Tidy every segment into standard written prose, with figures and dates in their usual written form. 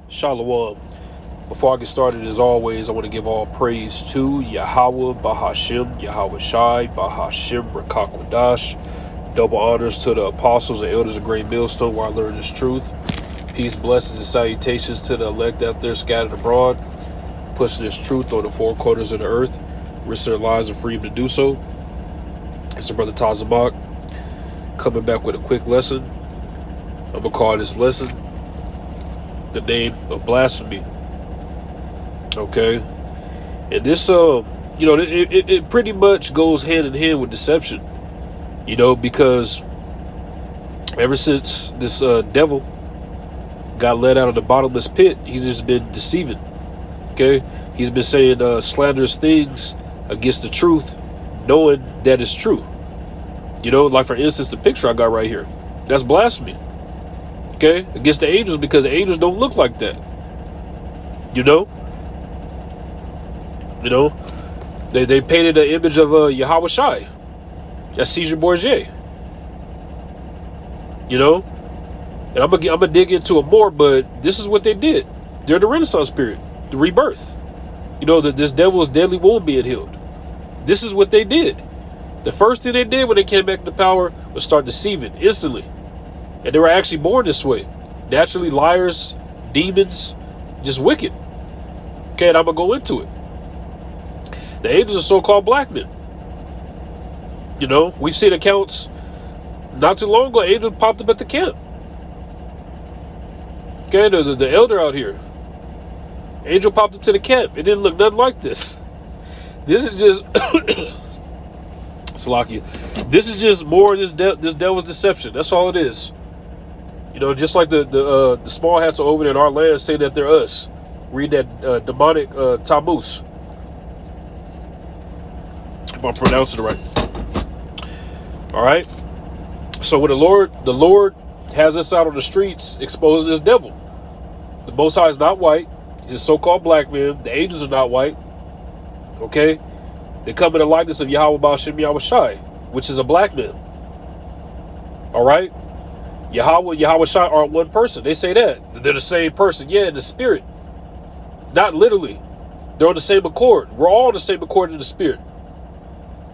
Shalom. Before I get started, as always, I want to give all praise to Yahweh, Bahashim, Yahweh Shai, Bahashim, Rakakwadash. Double honors to the apostles and elders of Great Millstone where I learned this truth. Peace, blessings, and salutations to the elect out there scattered abroad, pushing this truth on the four corners of the earth, risk their lives and freedom to do so. It's your brother Tazamak, coming back with a quick lesson. I'm going to call this lesson the name of blasphemy. Okay, and this it pretty much goes hand in hand with deception, because ever since this devil got let out of the bottomless pit, he's just been deceiving. Okay, he's been saying slanderous things against the truth, knowing that it's true. Like for instance, the picture I got right here, that's blasphemy. Okay, against the angels, because the angels don't look like that. They painted an image of Yahweh Shai. That's Caesar Borgia. And I'm gonna dig into it more, but this is what they did during the Renaissance period, the rebirth. That this devil's deadly wound being healed. This is what they did. The first thing they did when they came back to power was start deceiving instantly. And they were actually born this way. Naturally, liars, demons, just wicked. Okay, and I'm gonna go into it. The angels are so-called black men. We've seen accounts not too long ago. Angels popped up at the camp. Okay, the elder out here, angel popped up to the camp. It didn't look nothing like this. This is just Salakia. This is just more of this devil's deception. That's all it is. Just like the small hats are over there in our land say that they're us. Read that demonic Tammuz. If I'm pronouncing it right. All right. So when the Lord has us out on the streets exposing this devil, the Most High is not white. He's a so-called black man. The angels are not white. Okay, they come in the likeness of Yahweh Ba'Shem Yahweh Shai, which is a black man. All right, Yahweh Shai aren't one person. They say that they're the same person. Yeah, in the spirit, not literally. They're on the same accord. We're all on the same accord in the spirit.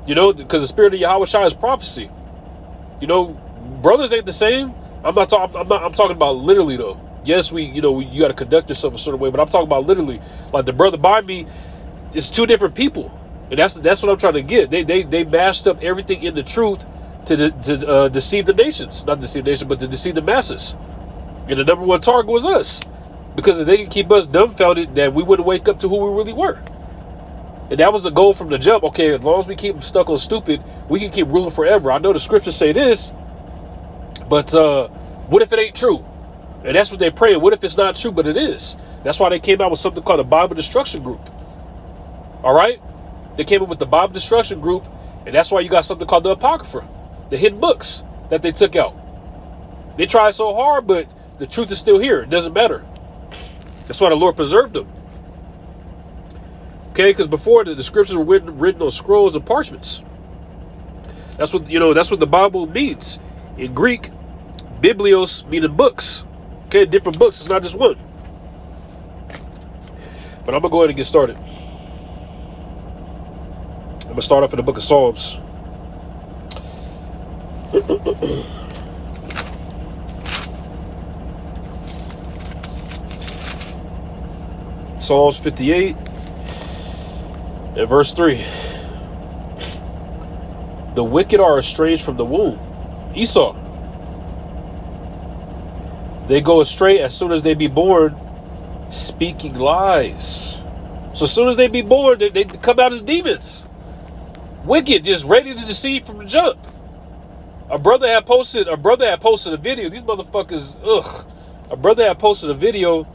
Because the spirit of Yahweh Shai is prophecy. Brothers ain't the same. I'm talking about literally though. Yes, you got to conduct yourself a certain way, but I'm talking about literally. Like the brother by me is two different people, and that's what I'm trying to get. They mashed up everything in the truth to deceive the nations, not deceive the nation, but to deceive the masses. And the number one target was us, because if they can keep us dumbfounded, that we wouldn't wake up to who we really were. And that was the goal from the jump. Okay, as long as we keep them stuck on stupid, we can keep ruling forever. I know the scriptures say this, but what if it ain't true? And that's what they pray. What if it's not true, but it is? That's why they came out with something called the Bible Destruction Group. All right? They came up with the Bible Destruction Group, and that's why you got something called the Apocrypha, the hidden books that they took out. They tried so hard, but the truth is still here. It doesn't matter. That's why the Lord preserved them. Okay, because before the scriptures were written on scrolls and parchments. That's what the Bible means. In Greek, biblios meaning books. Okay, different books. It's not just one. But I'm going to go ahead and get started. I'm going to start off in the book of Psalms. Psalms 58 and verse 3. The wicked are estranged from the womb. Esau. They go astray as soon as they be born, speaking lies. So as soon as they be born, they come out as demons. Wicked, just ready to deceive from the jump. A brother had posted a video. These motherfuckers, A brother had posted a video.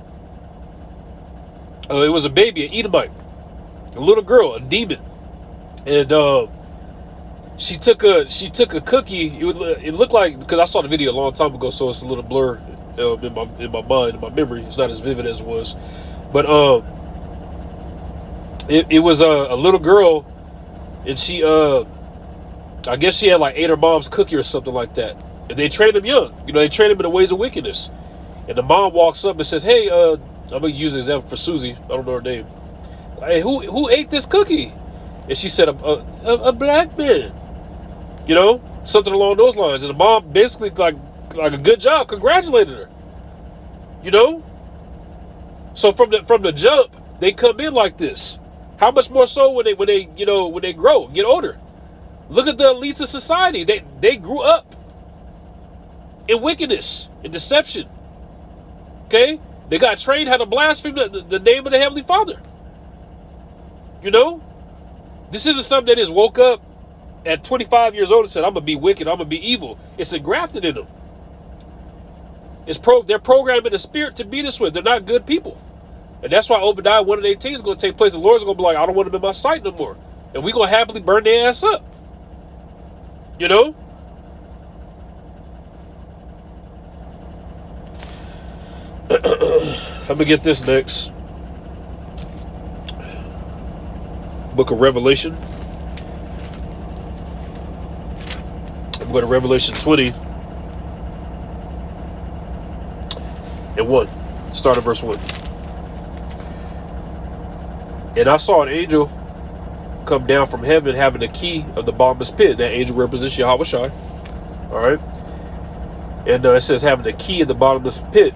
It was a baby, an Edomite, a little girl, a demon, and she took a cookie. It looked like, because I saw the video a long time ago, so it's a little blur in my mind, in my memory. It's not as vivid as it was, but it was a little girl, and she I guess she had like ate her mom's cookie or something like that, and they trained him young. They trained him in the ways of wickedness. And the mom walks up and says, "Hey, I'm gonna use an example for Susie. I don't know her name. Hey, who ate this cookie? And she said a black man. You know, something along those lines. And the mom basically like a good job, congratulated her. You know, so from the jump they come in like this. How much more so when they grow, get older? Look at the elites of society. They grew up in wickedness, in deception. Okay, they got trained how to blaspheme the name of the Heavenly Father. You know, this isn't something that is woke up at 25 years old and said, I'm going to be wicked, I'm going to be evil. It's engrafted in them. They're programmed in the spirit to be this way. They're not good people. And that's why Obadiah 1:18 is going to take place. The Lord's going to be like, I don't want them in my sight no more. And we're going to happily burn their ass up. You know? I'm going to get this next. Book of Revelation. I'm going to Revelation 20 and 1. Start at verse 1. And I saw an angel come down from heaven having the key of the bottomless pit. That angel represents Yahweh Shai. All right. And it says having the key of the bottomless pit.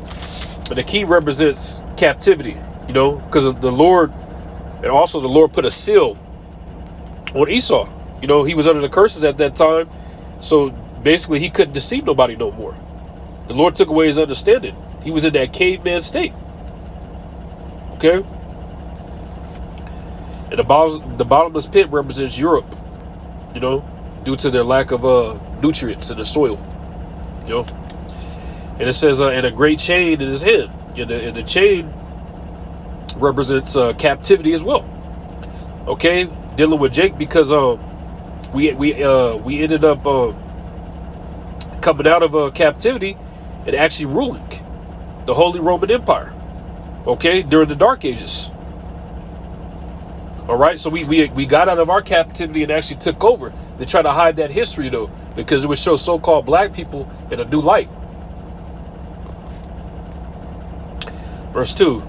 And the key represents captivity, you know, because of the Lord. And also the Lord put a seal on Esau. You know, he was under the curses at that time. So basically he couldn't deceive nobody no more. The Lord took away his understanding. He was in that caveman state. Okay. And the bottomless pit represents Europe, you know, due to their lack of nutrients in the soil, you know. And it says, and a great chain in his hand. And the chain represents captivity as well. Okay, dealing with Jake because we ended up coming out of captivity and actually ruling the Holy Roman Empire. Okay, during the Dark Ages. All right, so we got out of our captivity and actually took over. They try to hide that history though, because it would show so-called black people in a new light. Verse 2.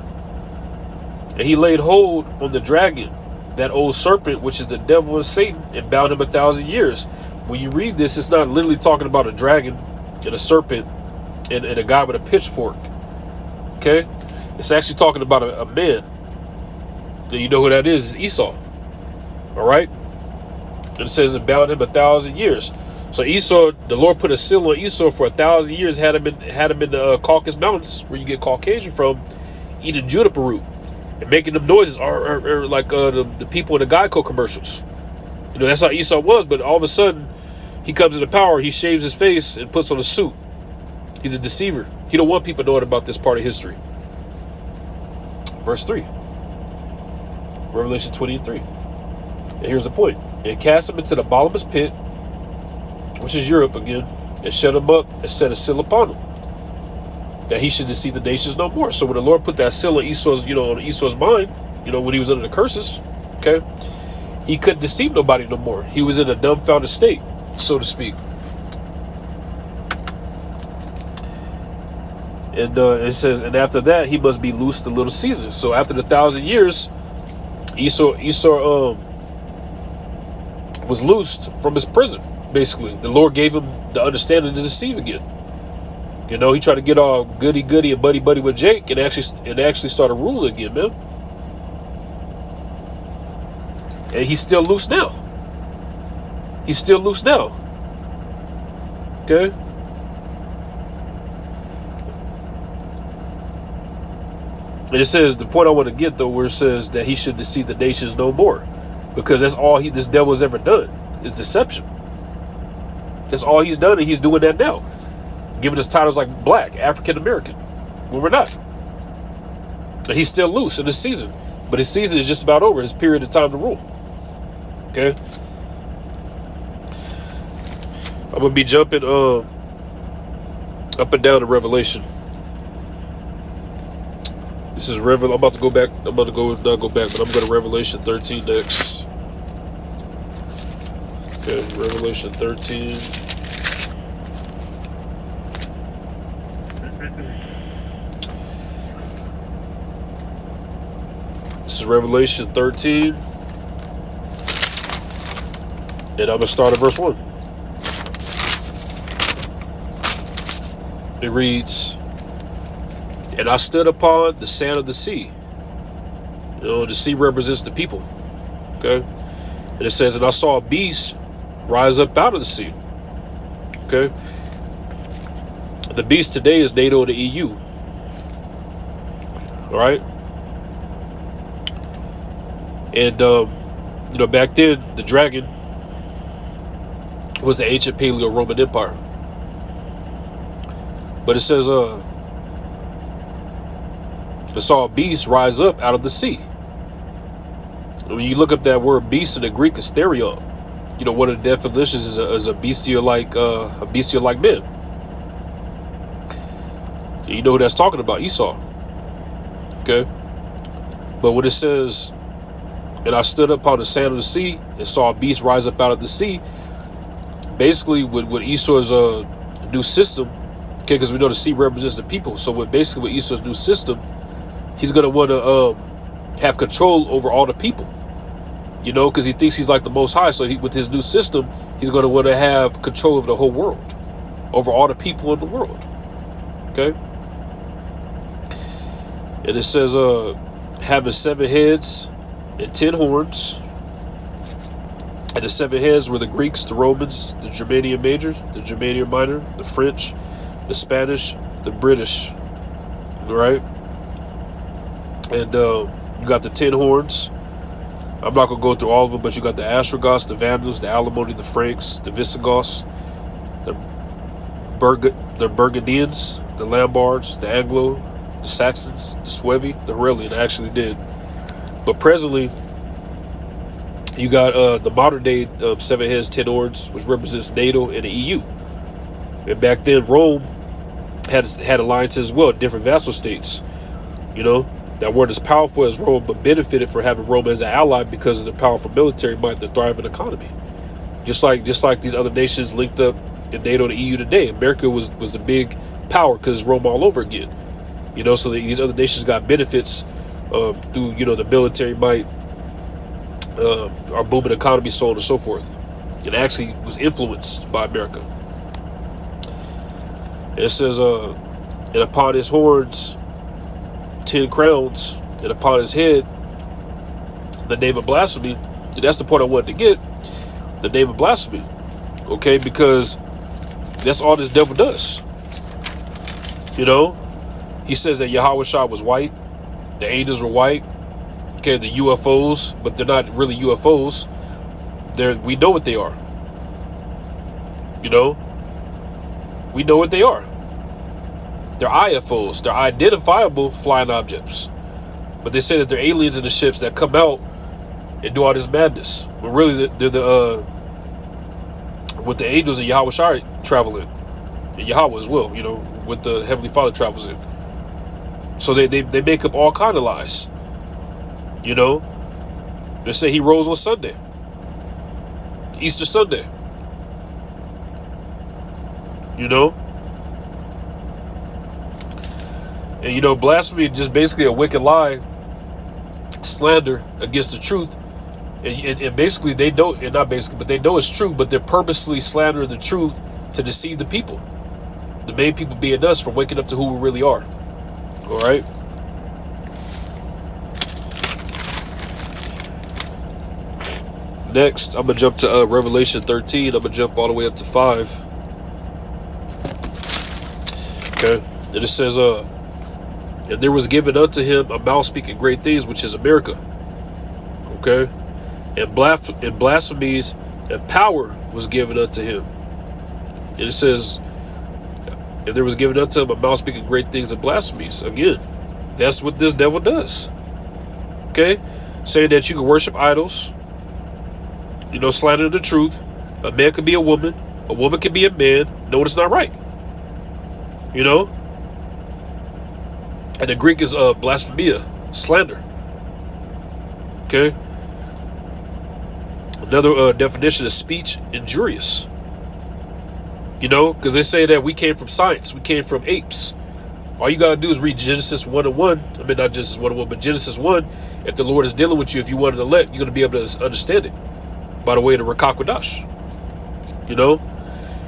And he laid hold on the dragon, that old serpent, which is the devil and Satan, and bound him 1,000 years. When you read this, it's not literally talking about a dragon and a serpent and a guy with a pitchfork. Okay? It's actually talking about a man. And you know who that is? It's Esau. All right? And it says it bound him 1,000 years. So Esau, the Lord put a seal on Esau for 1,000 years, had him in the Caucasus Mountains, where you get Caucasian from, eating juniper root and making them noises, or like the people in the Geico commercials. You know, that's how Esau was. But all of a sudden, he comes into power. He shaves his face and puts on a suit. He's a deceiver. He don't want people knowing about this part of history. Verse 3. Revelation 20:3. And here's the point. And cast him into the bottomless pit, which is Europe again, and shut him up and set a seal upon him, that he should deceive the nations no more. So when the Lord put that seal on Esau's, on Esau's mind, when he was under the curses, okay, he couldn't deceive nobody no more. He was in a dumbfounded state, so to speak. And it says, and after that he must be loosed a little season. So after the 1,000 years, Esau was loosed from his prison. Basically, the Lord gave him the understanding to deceive again. He tried to get all goody and buddy with Jake, and actually started ruling again, man. And he's still loose now. Okay. And it says, the point I want to get though, where it says that he should deceive the nations no more, because that's all this devil has ever done, is deception. That's all he's done, and he's doing that now, giving us titles like Black, African American, when we're not. And he's still loose in this season, but his season is just about over. His period of time to rule. Okay. I'm gonna be jumping up and down to Revelation. This is I'm about to go back. Not go back, but I'm going to Revelation 13 next. Okay, Revelation 13. is Revelation 13. And I'm going to start at verse 1. It reads, "And I stood upon the sand of the sea." You know, the sea represents the people. Okay? And it says, "And I saw a beast rise up out of the sea." Okay? The beast today is NATO and the EU. All right? And, you know, back then, the dragon was the ancient Paleo-Roman Empire. But it says, I saw a beast rise up out of the sea. And when you look up that word beast in the Greek, is therion. You know, one of the definitions is a bestial-like man. You know who that's talking about? Esau. Okay? But when it says, "And I stood upon the sand of the sea and saw a beast rise up out of the sea," basically with Esau's new system, okay, because we know the sea represents the people. So with Esau's new system, he's going to want to have control over all the people. You know, because he thinks he's like the Most High. So with his new system, he's going to want to have control of the whole world, over all the people in the world. Okay? And it says, having 7 heads and 10 horns. And the 7 heads were the Greeks, the Romans, the Germanian Major, the Germanian Minor, the French, the Spanish, the British. Right? And you got the 10 horns. I'm not going to go through all of them, but you got the Ostrogoths, the Vandals, the Alemanni, the Franks, the Visigoths, the Burgundians, the Lombards, the Anglo, the Saxons, the Suevi, the Aurelian actually did. But presently, you got the modern day 7 heads, 10 horns, which represents NATO and the EU. And back then, Rome had alliances as well, different vassal states, you know, that weren't as powerful as Rome, but benefited from having Rome as an ally because of the powerful military might, the thriving economy. Just like these other nations linked up in NATO and the EU today. America was the big power because Rome all over again. You know, so these other nations got benefits through, you know, the military might, our booming economy, so on and so forth. It actually was influenced by America. It says, and upon his horns 10 crowns, and upon his head the name of blasphemy. And that's the point I wanted to get. The name of blasphemy. Okay, because that's all this devil does. You know, he says that Yahweh Shah was white, the angels were white, okay, the UFOs, but they're not really UFOs. We know what they are. You know, we know what they are. They're IFOs. They're identifiable flying objects. But they say that they're aliens in the ships that come out and do all this madness. But really, they're with the angels and Yahweh Shai travel in. And Yahweh as well, you know, with the Heavenly Father travels in. So they make up all kind of lies. You know, they say he rose on Sunday, Easter Sunday. You know, and you know, blasphemy is just basically a wicked lie, slander against the truth, and basically they know, and not basically, but they know it's true, but they're purposely slandering the truth to deceive the people. The main people being us, from waking up to who we really are. All right. Next, I'm gonna jump to Revelation 13. I'm gonna jump all the way up to 5. Okay, and it says, and there was given unto him a mouth speaking great things, which is America. Okay, and blasphemies and power was given unto him. And it says, and there was given unto him a mouth speaking great things and blasphemies. Again, that's what this devil does. Okay, saying that you can worship idols. You know, slandering the truth. A man could be a woman could be a man. No, it's not right. You know, and the Greek is blasphemia, slander. Okay. Another definition is speech injurious. You know, because they say that we came from science, we came from apes. All you got to do is read Genesis 1 and 1. I mean, not Genesis 1 and 1, but Genesis 1. If the Lord is dealing with you, if you want an elect, you're going to be able to understand it by the way of the Rakakwadash. You know?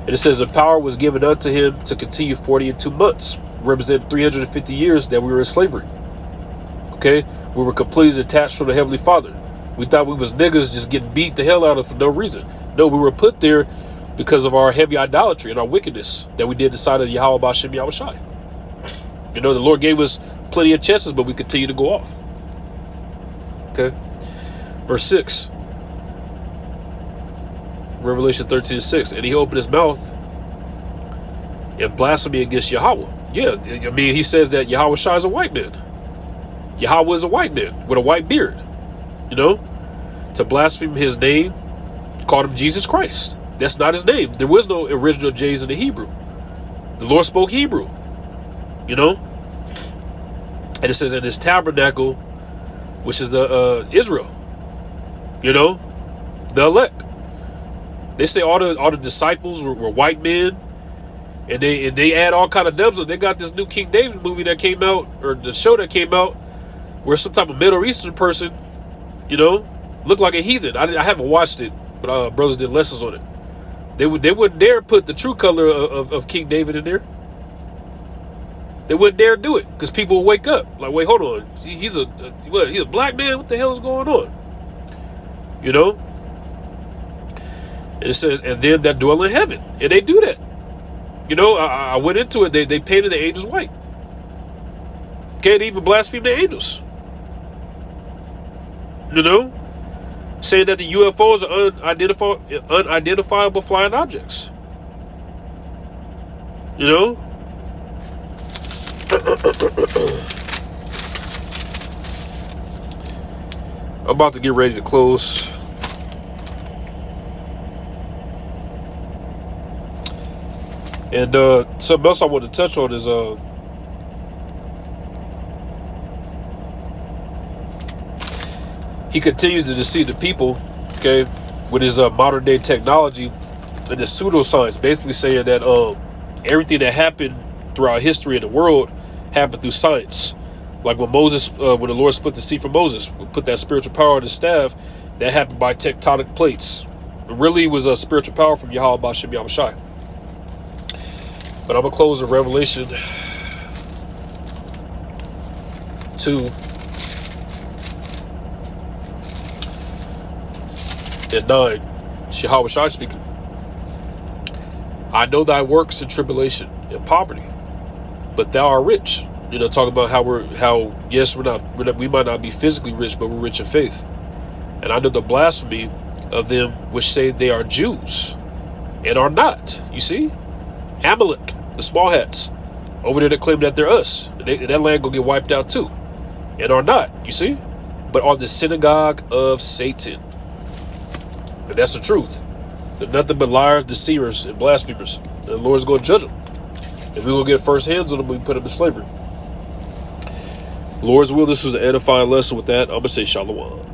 And it says, the power was given unto him to continue 40 and 2 months, representing 350 years that we were in slavery. Okay? We were completely detached from the Heavenly Father. We thought we was niggas just getting beat the hell out of for no reason. No, we were put there because of our heavy idolatry and our wickedness that we did inside of Yahweh B'Shem Yahushai. You know, the Lord gave us plenty of chances, but we continue to go off. Okay? Verse 6. Revelation 13:6. And he opened his mouth in blasphemy against Yahweh. Yeah, I mean, he says that Yahweh Shai is a white man. Yahweh is a white man with a white beard. You know? To blaspheme his name, called him Jesus Christ. That's not his name. There was no original J's in the Hebrew. The Lord spoke Hebrew. You know? And it says in his tabernacle, which is the Israel. You know? The elect. They say all the disciples were white men. And they add all kind of dubs. They got this new King David movie that came out, or the show that came out, where some type of Middle Eastern person, you know, looked like a heathen. I haven't watched it, but brothers did lessons on it. They wouldn't dare put the true color of King David in there. They wouldn't dare do it because people would wake up like, wait, hold on, he's a black man. What the hell is going on? You know. And it says, and them that dwell in heaven, and they do that. You know, I went into it. They painted the angels white. Can't even blaspheme the angels. You know, saying that the UFOs are unidentifiable flying objects. You know. I'm about to get ready to close. And something else I want to touch on is he continues to deceive the people, okay, with his modern day technology and his pseudoscience, basically saying that everything that happened throughout history in the world happened through science. Like when Moses, when the Lord split the sea from Moses, put that spiritual power on his staff, that happened by tectonic plates. It really was a spiritual power from Yahweh B'Shem Yahushai. But I'm going to close with Revelation 2 and 9. Yahushai speaking. I know thy works in tribulation and poverty, but thou art rich. You know, talking about we might not be physically rich, but we're rich in faith. And I know the blasphemy of them which say they are Jews and are not. You see? Amalek, the small hats, over there that claim that they're us. And that land gonna get wiped out too. And are not, you see? But are the synagogue of Satan. And that's the truth. They're nothing but liars, deceivers, and blasphemers. And the Lord's gonna judge them. And we're gonna get first hands on them when we put them in slavery. Lord's will, this was an edifying lesson. With that, I'm gonna say shalom.